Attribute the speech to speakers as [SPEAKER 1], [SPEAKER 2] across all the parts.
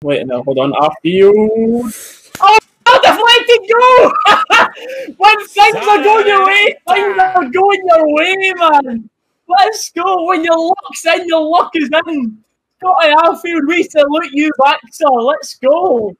[SPEAKER 1] Wait a minute, hold on. Arfield. Oh, deflected goal! When things are going your way, things are going your way, man. Let's go. When your luck's in, your luck is in. Scotty Arfield, we salute you back, sir. Let's go.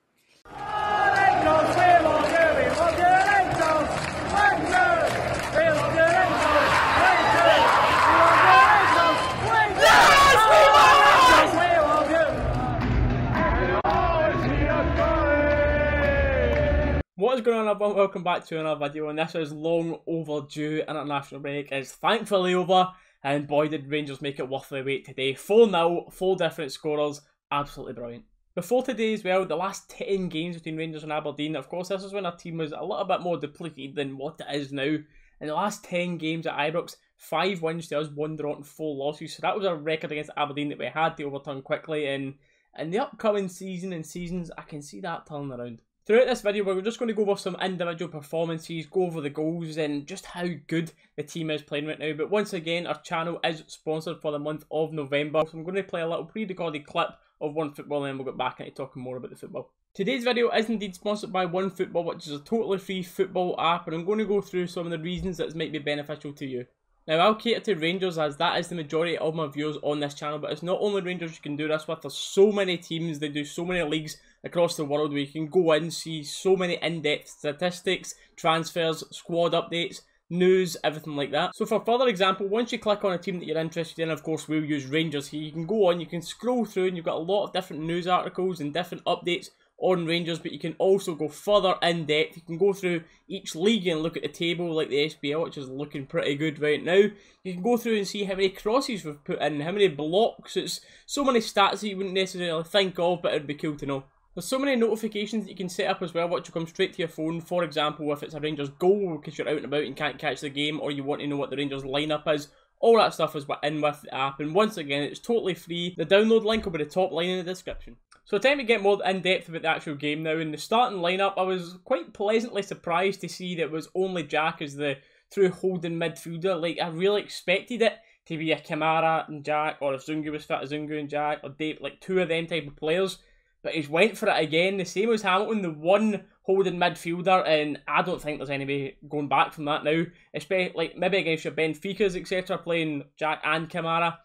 [SPEAKER 1] What is going on, everyone? Welcome back to another video, and this is long overdue international break is thankfully over, and boy did Rangers make it worth the wait today. 4-0, 4 different scorers, absolutely brilliant. Before today as well, the last 10 games between Rangers and Aberdeen, of course this is when our team was a little bit more depleted than what it is now. In the last 10 games at Ibrox, 5 wins to us, 1 draw and 4 losses, so that was a record against Aberdeen that we had to overturn quickly, and in the upcoming season and seasons I can see that turning around. Throughout this video, we're just going to go over some individual performances, go over the goals and just how good the team is playing right now. But once again, our channel is sponsored for the month of November. So I'm going to play a little pre-recorded clip of OneFootball and then we'll get back into talking more about the football. Today's video is indeed sponsored by OneFootball, which is a totally free football app. And I'm going to go through some of the reasons that might be beneficial to you. Now, I'll cater to Rangers as that is the majority of my viewers on this channel, but it's not only Rangers you can do this with. There's so many teams, they do so many leagues across the world where you can go in, see so many in-depth statistics, transfers, squad updates, news, everything like that. So for further example, once you click on a team that you're interested in, of course we'll use Rangers here, you can go on, you can scroll through and you've got a lot of different news articles and different updates on Rangers, but you can also go further in depth. You can go through each league and look at the table like the SPL, which is looking pretty good right now. You can go through and see how many crosses we've put in, how many blocks. It's so many stats that you wouldn't necessarily think of, but it'd be cool to know. There's so many notifications that you can set up as well, which will come straight to your phone. For example, if it's a Rangers goal because you're out and about and can't catch the game, or you want to know what the Rangers lineup is, all that stuff is in with the app. And once again, it's totally free. The download link will be the top line in the description. So time to get more in depth about the actual game now. In the starting lineup, I was quite pleasantly surprised to see that it was only Jack as the true holding midfielder. Like, I really expected it to be a Kamara and Jack, or if Zungu was fit, a Zungu and Jack, or Dave, like 2 of them type of players. But he's went for it again, the same as Hamilton, the one holding midfielder, and I don't think there's any way going back from that now. Especially, like, maybe against your Benficas, etc., playing Jack and Kamara.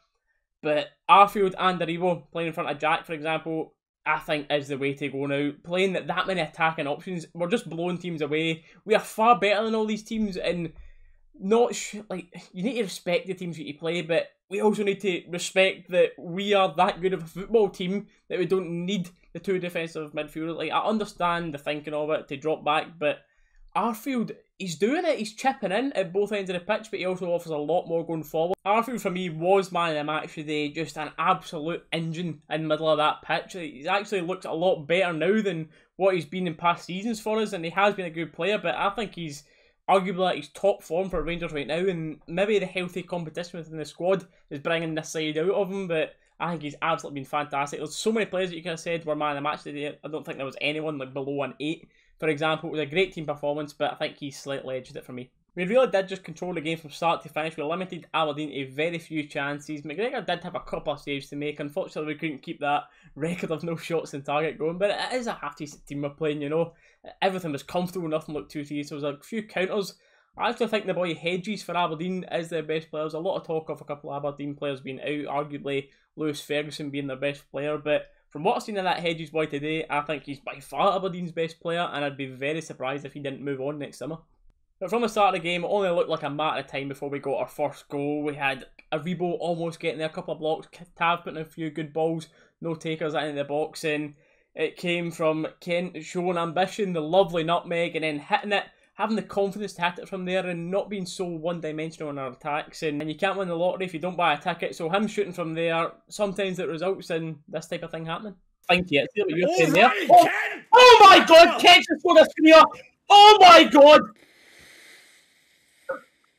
[SPEAKER 1] But Arfield and Aribo playing in front of Jack, for example, I think is the way to go now. Playing that many attacking options, we're just blowing teams away. We are far better than all these teams, and like, you need to respect the teams that you play, but we also need to respect that we are that good of a football team that we don't need the 2 defensive midfielders. Like, I understand the thinking of it to drop back, but Arfield, he's doing it. He's chipping in at both ends of the pitch, but he also offers a lot more going forward. Arfield, for me, was man of the match today. Just an absolute engine in the middle of that pitch. He's actually looked a lot better now than what he's been in past seasons for us, and he has been a good player, but I think he's arguably at his top form for Rangers right now, and maybe the healthy competition within the squad is bringing this side out of him, but I think he's absolutely been fantastic. There's so many players that you could have said were man of the match today. I don't think there was anyone like below an 8. For example, it was a great team performance, but I think he slightly edged it for me. We really did just control the game from start to finish. We limited Aberdeen to very few chances. McGregor did have a couple of saves to make. Unfortunately, we couldn't keep that record of no shots in target going, but it is a half-decent team we're playing, you know. Everything was comfortable, nothing looked too serious. There was a few counters. I actually think the boy Hedges for Aberdeen is their best player. There's a lot of talk of a couple of Aberdeen players being out, arguably Lewis Ferguson being their best player, but from what I've seen of that Hedges boy today, I think he's by far Aberdeen's best player, and I'd be very surprised if he didn't move on next summer. But from the start of the game, it only looked like a matter of time before we got our first goal. We had Aribo almost getting there, a couple of blocks, Tav putting a few good balls, no takers into the box, and it came from Kent showing ambition, the lovely nutmeg, and then hitting it, having the confidence to hit it from there and not being so one-dimensional in our attacks. And you can't win the lottery if you don't buy a ticket, so him shooting from there, sometimes it results in this type of thing happening. Thank you. See what you're saying there. Oh my God, Kent just scored a screamer. Oh my God.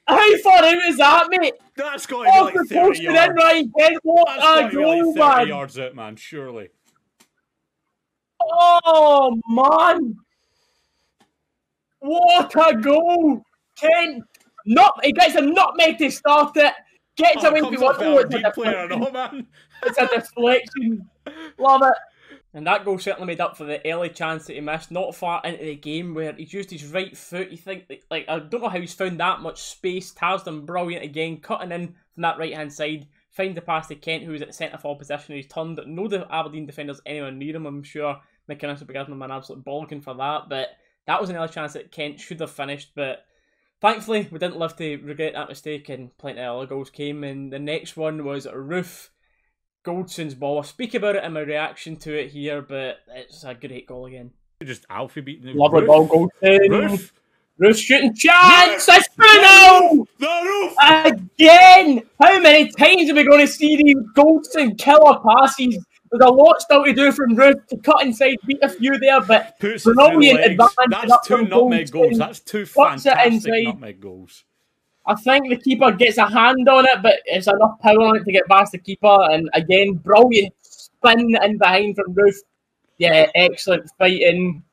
[SPEAKER 1] How far out is that, mate?
[SPEAKER 2] That's got to be like 30 yards.
[SPEAKER 1] In, Ryan Kent. What a goal,
[SPEAKER 2] like 30 yards out, man, surely.
[SPEAKER 1] Oh, man. What a goal. Kent. He gets a nutmeg to start it. Gets away from one.
[SPEAKER 2] Oh, it's a deflection.
[SPEAKER 1] Love it. And that goal certainly made up for the early chance that he missed, not far into the game, where he's used his right foot. You think, like I don't know how he's found that much space. Tav's done brilliant again, cutting in from that right-hand side, find the pass to Kent, who was at the centre-forward position. He's turned, no the Aberdeen defenders anywhere near him. I'm sure McInnes would be giving him an absolute bollocking for that, but that was another chance that Kent should have finished, but thankfully we didn't live to regret that mistake, and plenty of other goals came, and the next one was Roof. Goldson's ball. I'll speak about it in my reaction to it here, but it's a great goal again.
[SPEAKER 2] Just Alfie beating the
[SPEAKER 1] Lovely ball, Goldson. Roof shooting chance!
[SPEAKER 2] Yes!
[SPEAKER 1] It's 2-0!
[SPEAKER 2] The Roof!
[SPEAKER 1] Again! How many times are we going to see these Goldson killer passes? There's a lot still to do from Roof to cut inside, beat a few there, but brilliant advantage.
[SPEAKER 2] That's two nutmeg goals. That's two fantastic nutmeg goals.
[SPEAKER 1] I think the keeper gets a hand on it, but it's enough power on it to get past the keeper. And again, brilliant spin in behind from Roof. Yeah, excellent fighting.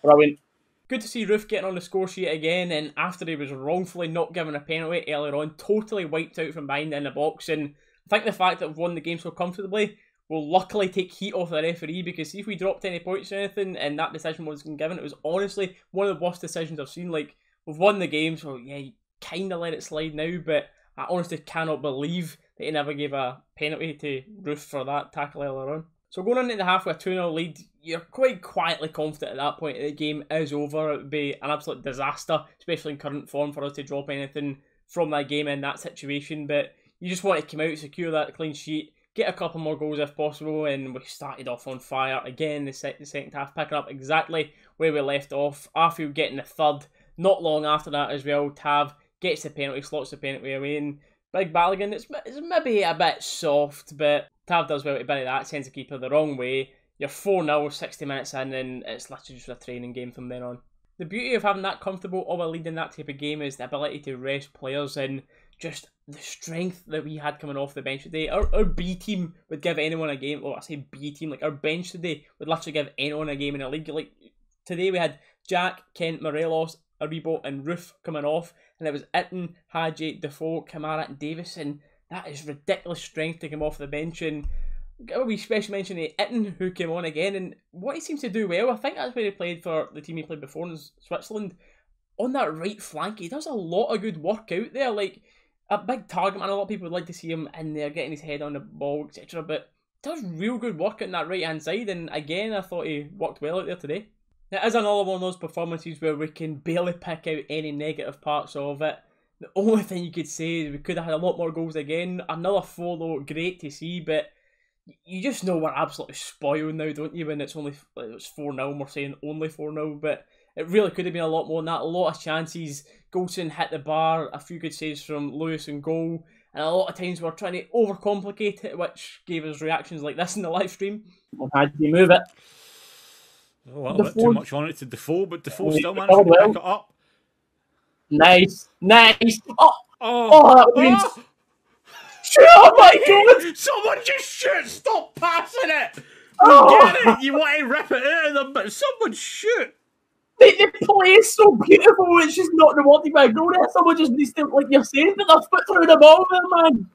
[SPEAKER 1] Brilliant. Good to see Roof getting on the score sheet again. And after he was wrongfully not given a penalty earlier on, totally wiped out from behind in the box. And I think the fact that we've won the game so comfortably will luckily take heat off the referee, because see if we dropped any points or anything and that decision wasn't given, it was honestly one of the worst decisions I've seen. Like, we've won the game, so yeah, kind of let it slide now, but I honestly cannot believe that he never gave a penalty to Roof for that tackle earlier on. So going into the half with a 2-0 lead, you're quite quietly confident at that point that the game is over. It would be an absolute disaster, especially in current form, for us to drop anything from that game in that situation, but you just want to come out, secure that clean sheet, get a couple more goals if possible, and we started off on fire again. The second half picking up exactly where we left off. Arfield getting the third, not long after that as well. Tav gets the penalty, slots the penalty away, and Big Balogun, it's maybe a bit soft, but Tav does well to bury that, sends the keeper the wrong way. You're 4-0, 60 minutes in, and it's literally just a training game from then on. The beauty of having that comfortable of a lead in that type of game is the ability to rest players, and just the strength that we had coming off the bench today. Our B team would give anyone a game. Well, I say B team, like our bench today would literally give anyone a game in a league. Like today we had Jack, Kent, Morelos, Aribo and Roof coming off, and it was Itten, Hadji, Defoe, Kamara and Davis, and that is ridiculous strength to come off the bench. And we special mention to Itten, who came on again, and what he seems to do well, I think that's where he played for the team he played before in Switzerland. On that right flank, he does a lot of good work out there, like a big target man. A lot of people would like to see him in there getting his head on the ball, etc., but he does real good work on that right hand side, and again I thought he worked well out there today. It is another one of those performances where we can barely pick out any negative parts of it. The only thing you could say is we could have had a lot more goals again. Another 4 though, great to see, but you just know we're absolutely spoiled now, don't you, when it's 4-0, we're saying only 4-0, but it really could have been a lot more than that. A lot of chances, Goldson hit the bar, a few good saves from Lewis and goal, and a lot of times we're trying to overcomplicate it, which gave us reactions like this in the live stream. How did you move it?
[SPEAKER 2] A little bit too much on it to Defoe, but Defoe still managed to pick it up.
[SPEAKER 1] Nice. That was oh my god!
[SPEAKER 2] Someone just shoot! Stop passing it! You get it! You want to rip it out of them, but someone shoot!
[SPEAKER 1] The play is so beautiful, it's just not rewarded by a goal there. Someone just needs to, like you're saying, put their foot through the ball there, man.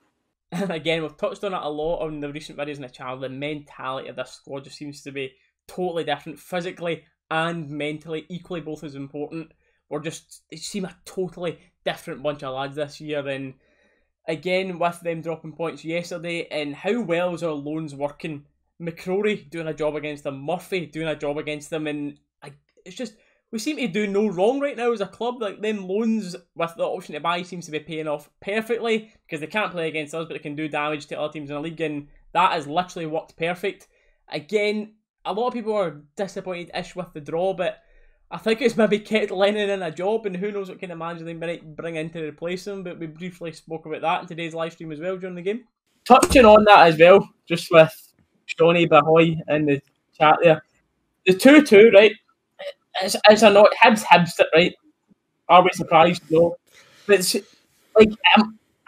[SPEAKER 1] And again, we've touched on it a lot on the recent videos in the channel. The mentality of this squad just seems to be totally different, physically and mentally, equally both as important. They seem a totally different bunch of lads this year, and again, with them dropping points yesterday, and how well is our loans working? McCrory doing a job against them, Murphy doing a job against them, and it's just, we seem to do no wrong right now as a club. Like, them loans with the option to buy seems to be paying off perfectly, because they can't play against us, but they can do damage to other teams in the league, and that has literally worked perfect. Again, a lot of people are disappointed-ish with the draw, but I think it's maybe kept Lennon in a job, and who knows what kind of manager they might bring in to replace him, but we briefly spoke about that in today's live stream as well during the game. Touching on that as well, just with Shawnee Bahoy in the chat there. The 2-2, right? It's a not Hibs, right? Are we surprised? No. But it's, like,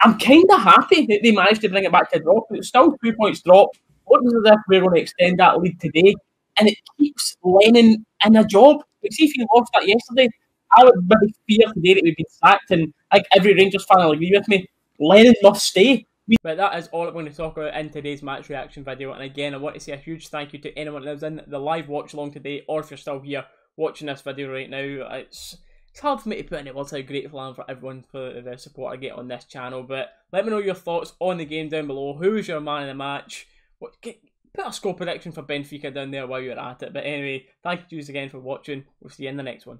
[SPEAKER 1] I'm kind of happy that they managed to bring it back to a draw, because it's still 2 points drop. What is as if we're going to extend that lead today, and it keeps Lennon in a job. Like, see if you lost that yesterday, I would maybe fear today that we've been sacked, and like every Rangers fan will agree with me, Lennon must stay. But that is all I'm going to talk about in today's match reaction video. And again, I want to say a huge thank you to anyone that was in the live watch along today, or if you're still here watching this video right now. It's hard for me to put into words how grateful I am for everyone for the support I get on this channel. But let me know your thoughts on the game down below. Who was your man in the match? Put a score prediction for Benfica down there while you're at it. But anyway, thank you again for watching. We'll see you in the next one.